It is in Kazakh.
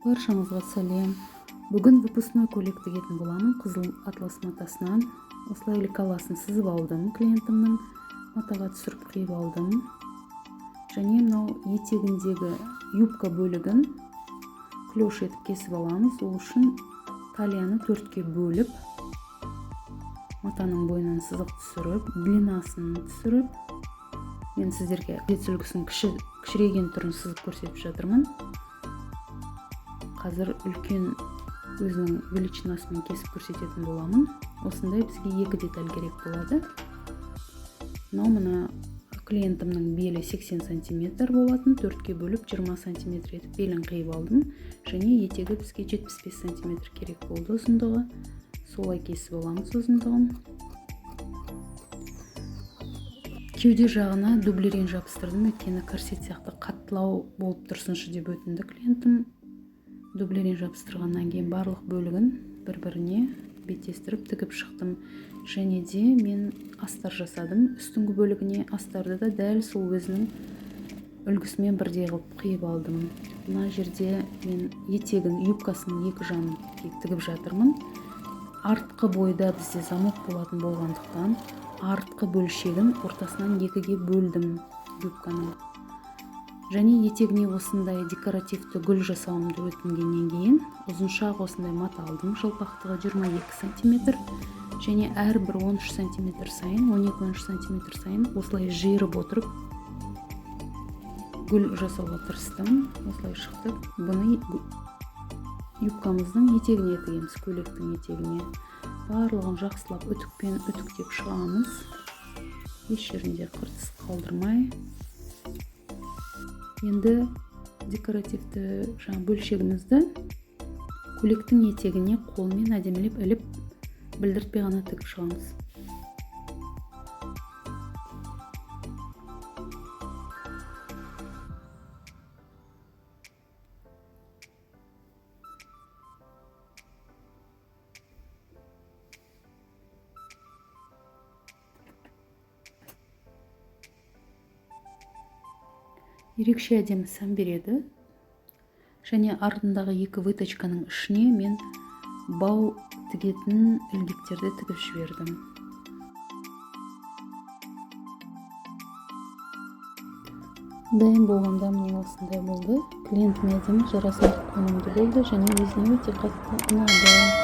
Баршаңызға сәлем. Бүгін выпускной көйлек тігетін боламын. Қызыл атлас матасынан осылай лекаласын сызып алдым. Клиентімнің матаға түсіріп қиып алдым. Және мынау етегіндегі юбка бөлігін клеш етіп кесіп аламыз. Ол үшін талияны төртке бөліп, матаның бойынан сызық түсіріп, длинасын түсіріп, мен сіздерге бет үлгісінің кішірейген түрін сызып көрсетіп жатырмын. Қазір үлкен өзінің величинасымен кесіп көрсететін боламын. Осындай бізге екі деталь керек болады. Мына клиентімнің белі 80 см болатын, төртке бөліп 20 см етіп белін қиып алдым. Және етегі бізге 75 см керек болды ұзындығы. Солай кесіп аламыз ұзындығын. Кеуде жағына дублерин жабыстырдым, өйткені корсет сияқты қаттылау болып тұрсыншы деп өтінді клиентім. Дублерин жабыстырғаннан кейін барлық бөлігін бір-біріне беттестіріп тігіп шықтым. Және де мен астар жасадым. Үстіңгі бөлігіне астарды да дәл сол өзінің үлгісімен бірдей қылып қиып алдым. Мына жерде мен етегін, юбкасының екі жағын тігіп жатырмын. Артқы бойда бізде замок болатын болғандықтан артқы бөлшегін ортасынан екіге бөлдім юбканың. Және етегіне осындай декоративті гүл жасауымды өтінгеннен кейін ұзыншақ осындай мата алдым. Жалпақтығы 22 см және әрбір 13 см сайын, 12-13 см сайын осылай жиырып отырып гүл жасауға тырыстым. Осылай шықты. Бұны юбкамыздың етегіне тігеміз, көйлектің етегіне. Барлығын жақсылап үтікпен үтіктеп шығамыз. Еш жерінде қыртыс қалдырмай. Енді декоративті бөлшегімізді көйлектің етегіне қолмен әдемілеп іліп, білдіртпей ғана тігіп шығамыз. Ерекше әдемі сән береді. Және артындағы екі выточканың ішіне мен бау тігетін ілгектерді тігіп жібердім. Дайын болғанда міне осындай болды. Клиентіме әдемі жарасымды қонымды болды және өзіне өте қатты ұнады.